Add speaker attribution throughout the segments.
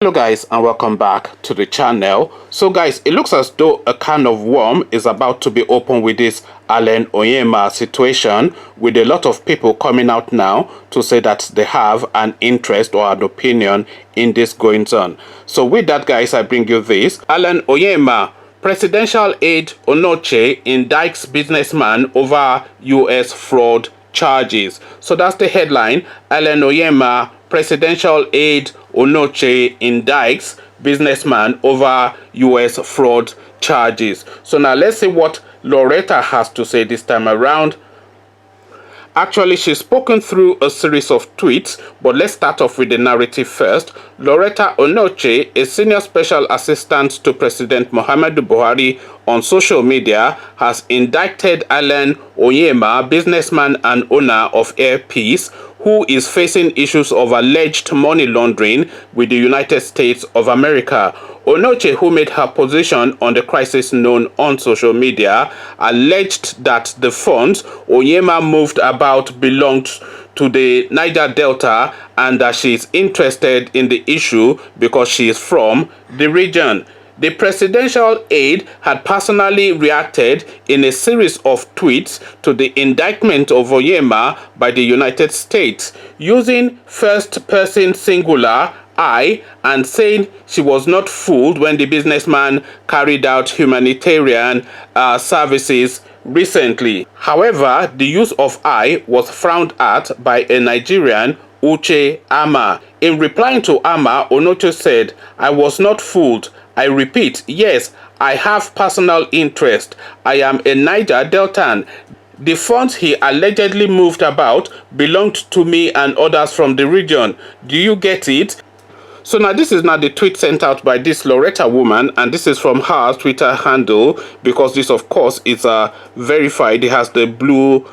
Speaker 1: Hello guys, and welcome back to the channel. So guys, it looks as though a can of worm is about to be opened with this Onyema situation, with a lot of people coming out now to say that they have an interest or an opinion in this goings on. So with that guys, I bring you this. Onyema, presidential aide Onochie indicts businessman over US fraud charges. So that's the headline. Onyema, presidential aide Onochie indicts businessman over US fraud charges. So now let's see what Loretta has to say this time around. Actually, she's spoken through a series of tweets, but let's start off with the narrative first. Loretta Onochie, a senior special assistant to President Muhammadu Buhari on social media, has indicted Onyema, businessman and owner of Air Peace, who is facing issues of alleged money laundering with the United States of America. Onochie, who made her position on the crisis known on social media, alleged that the funds Onyema moved about belonged to the Niger Delta and that she is interested in the issue because she is from the region. The presidential aide had personally reacted in a series of tweets to the indictment of Onyema by the United States, using first-person singular I and saying she was not fooled when the businessman carried out humanitarian services recently. However, the use of I was frowned at by a Nigerian, Uche Ama. In replying to Ama, Onochie said, "I was not fooled. I repeat, yes, I have personal interest. I am a Niger Deltan. The funds he allegedly moved about belonged to me and others from the region. Do you get it?" So now this is not the tweet sent out by this Loretta woman, and this is from her Twitter handle, because this of course is verified. It has the blue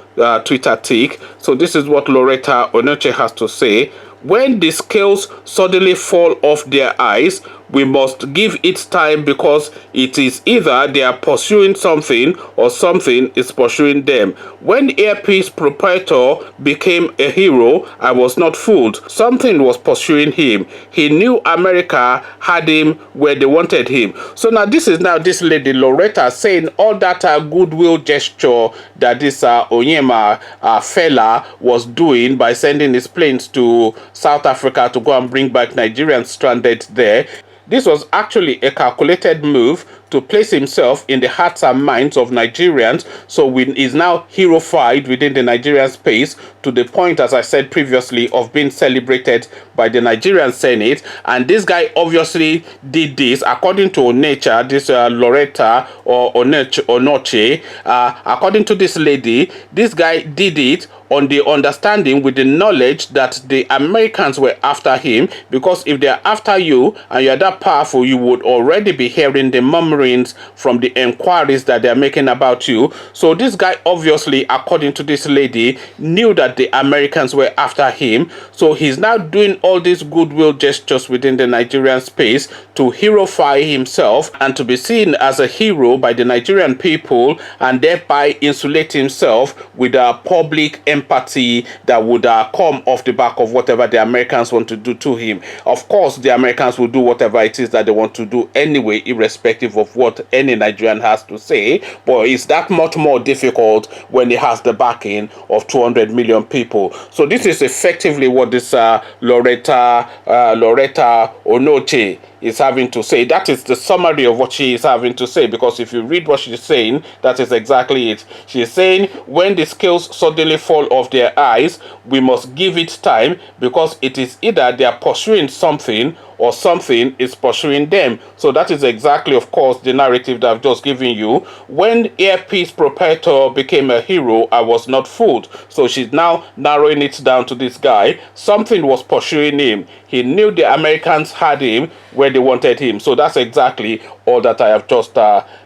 Speaker 1: Twitter tick. So this is what Loretta Onochie has to say. "When the scales suddenly fall off their eyes, we must give it time, because it is either they are pursuing something or something is pursuing them. When Air Peace proprietor became a hero, I was not fooled. Something was pursuing him. He knew America had him where they wanted him." So now this is now this lady Loretta saying all that goodwill gesture that this Onyema fella was doing by sending his planes to South Africa to go and bring back Nigerians stranded there. This was actually a calculated move to place himself in the hearts and minds of Nigerians, so is now heroified within the Nigerian space, to the point, as I said previously, of being celebrated by the Nigerian Senate. And this guy obviously did this, according to Onochie, this Loretta or Onochie, according to this lady, this guy did it on the understanding, with the knowledge that the Americans were after him, because if they're after you and you're that powerful, you would already be hearing the murmurings from the inquiries that they're making about you. So this guy obviously, according to this lady, knew that the Americans were after him. So he's now doing all these goodwill gestures within the Nigerian space to heroify himself and to be seen as a hero by the Nigerian people, and thereby insulate himself with a public empathy that would come off the back of whatever the Americans want to do to him. Of course, the Americans will do whatever it is that they want to do anyway, irrespective of what any Nigerian has to say. But it's that much more difficult when he has the backing of 200 million people. So this is effectively what this Loretta Onochie is having to say. That is the summary of what she is having to say, because if you read what she's saying, that is exactly it. She's saying, when the scales suddenly fall off their eyes, we must give it time, because it is either they are pursuing something or something is pursuing them. So that is exactly, of course, the narrative that I've just given you. When Air Peace proprietor became a hero, I was not fooled. So she's now narrowing it down to this guy. Something was pursuing him. He knew the Americans had him where they wanted him. So that's exactly all that I have just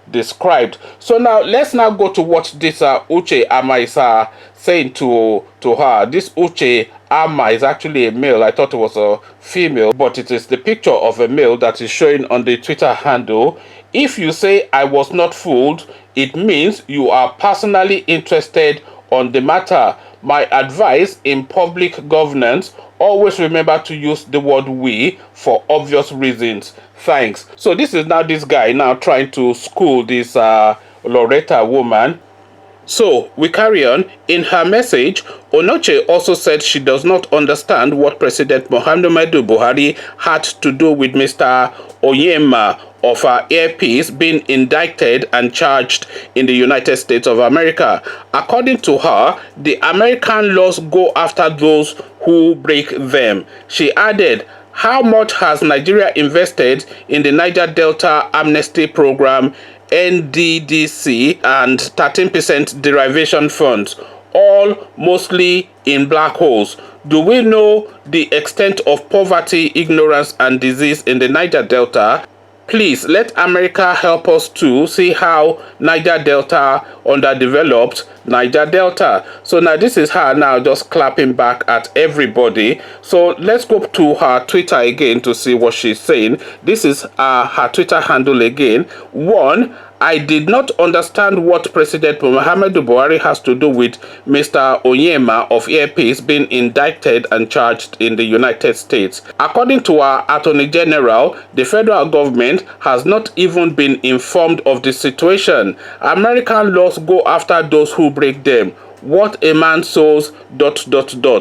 Speaker 1: described. So now let's now go to what this Uche Ama is saying to her. This Uche Ama is actually a male. I thought it was a female, but it is the picture of a male that is showing on the Twitter handle. "If you say I was not fooled, it means you are personally interested on the matter. My advice in public governance, always remember to use the word we for obvious reasons. Thanks. So this is now this guy now trying to school this Loretta woman. So, we carry on. In her message, Onochie also said she does not understand what President Muhammadu Buhari had to do with Mr. Onyema of her earpiece being indicted and charged in the United States of America. According to her, the American laws go after those who break them. She added, how much has Nigeria invested in the Niger Delta Amnesty Program, NDDC, and 13% derivation funds, all mostly in black holes? Do we know the extent of poverty, ignorance, and disease in the Niger Delta? Please let America help us to see how Niger Delta underdeveloped Niger Delta. So now this is her now just clapping back at everybody. So let's go to her Twitter again to see what she's saying. This is her Twitter handle again. One, I did not understand what President Muhammadu Buhari has to do with Mr. Onyema of Earpiece being indicted and charged in the United States. According to our Attorney General, the federal government has not even been informed of the situation. American laws go after those who break them. What a man sows, ...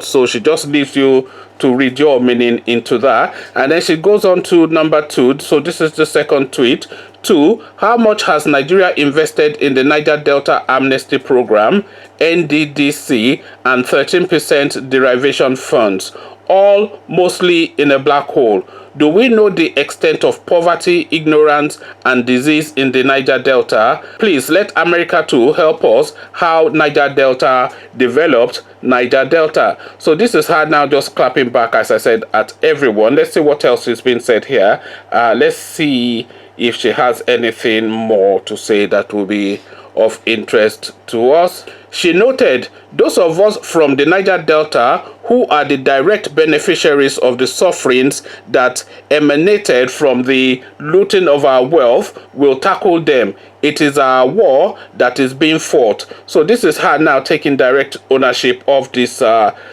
Speaker 1: So she just leaves you to read your meaning into that. And then she goes on to number 2. So this is the second tweet. 2. How much has Nigeria invested in the Niger Delta Amnesty Program, NDDC, and 13% derivation funds, all mostly in a black hole? Do we know the extent of poverty, ignorance, and disease in the Niger Delta? Please let America too help us how Niger Delta developed Niger Delta. So this is her now just clapping back, as I said, at everyone. Let's see what else is being said here. Let's see if she has anything more to say that will be of interest to us. She noted, those of us from the Niger Delta who are the direct beneficiaries of the sufferings that emanated from the looting of our wealth will tackle them. It is our war that is being fought. So this is her now taking direct ownership of this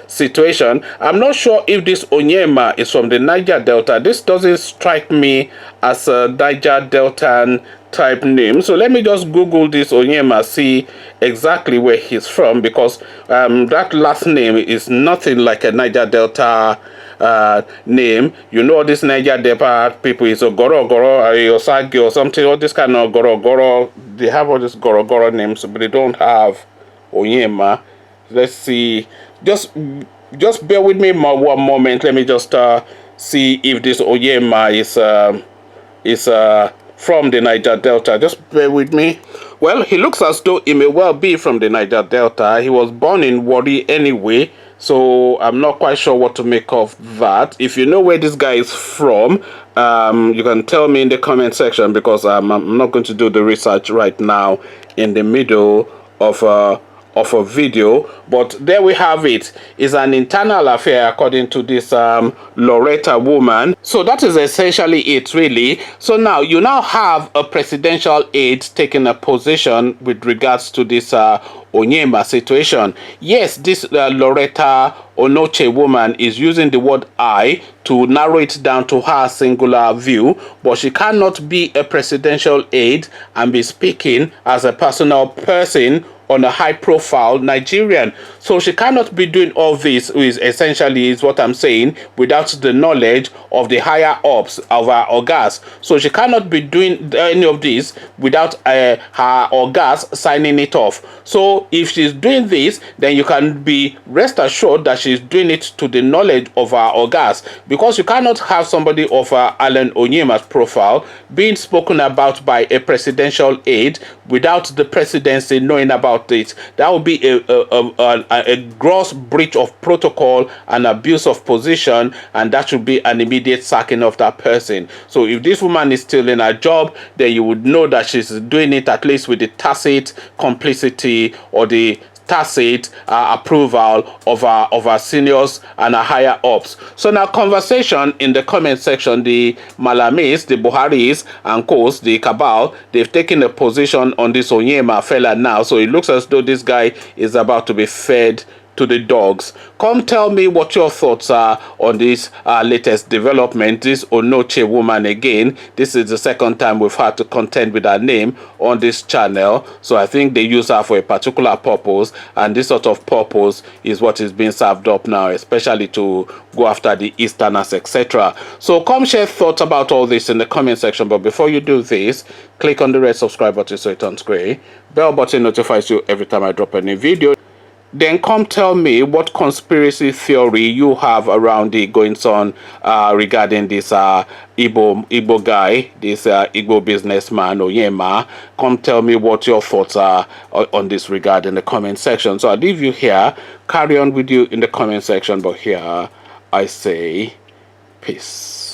Speaker 1: situation. I'm not sure if this Onyema is from the Niger Delta. This doesn't strike me as a Niger Deltan type name. So let me just Google this Onyema, see exactly where he's from, because that last name is nothing like a Niger Delta name. You know, this Niger Delta people is a Goro Goro or Osagi or something, all this kind of Goro Goro. They have all these Goro Goro names, but they don't have Onyema. Let's see. Just bear with me one moment. Let me just see if this Onyema is from the Niger Delta. Just bear with me. Well, he looks as though he may well be from the Niger Delta. He was born in Warri anyway, so I'm not quite sure what to make of that. If you know where this guy is from, you can tell me in the comment section, because I'm not going to do the research right now in the middle of a video. But there we have it. It's an internal affair according to this Loretta woman. So that is essentially it, really. So now you now have a presidential aide taking a position with regards to this Onyema situation. Yes, this Loretta Onochie woman is using the word I to narrow it down to her singular view, but she cannot be a presidential aide and be speaking as a personal person on a high-profile Nigerian. So she cannot be doing all this, is essentially is what I'm saying, without the knowledge of the higher ups of her orgas. So she cannot be doing any of this without her orgas signing it off. So if she's doing this, then you can be rest assured that she's doing it to the knowledge of her orgas, because you cannot have somebody of Alan Onyema's profile being spoken about by a presidential aide without the presidency knowing about it. That would be a gross breach of protocol and abuse of position, and that should be an immediate sacking of that person. So if this woman is still in her job, then you would know that she's doing it at least with the tacit complicity or the tacit approval of our seniors and our higher ups. So now conversation in the comment section, the Malamis, the Buharis, and course the cabal, they've taken a position on this Onyema fella now. So it looks as though this guy is about to be fed to the dogs. Come tell me what your thoughts are on this latest development. This Onochie woman again. This is the second time we've had to contend with her name on this channel. So I think they use her for a particular purpose, and this sort of purpose is what is being served up now, especially to go after the Easterners, etc. So come share thoughts about all this in the comment section. But before you do this, click on the red subscribe button so it turns gray. Bell button notifies you every time I drop a new video. Then come tell me what conspiracy theory you have around the goings on regarding this Igbo guy, this Igbo businessman Onyema. Come tell me what your thoughts are on this regard in the comment section. So I'll leave you here. Carry on with you in the comment section. But here I say peace.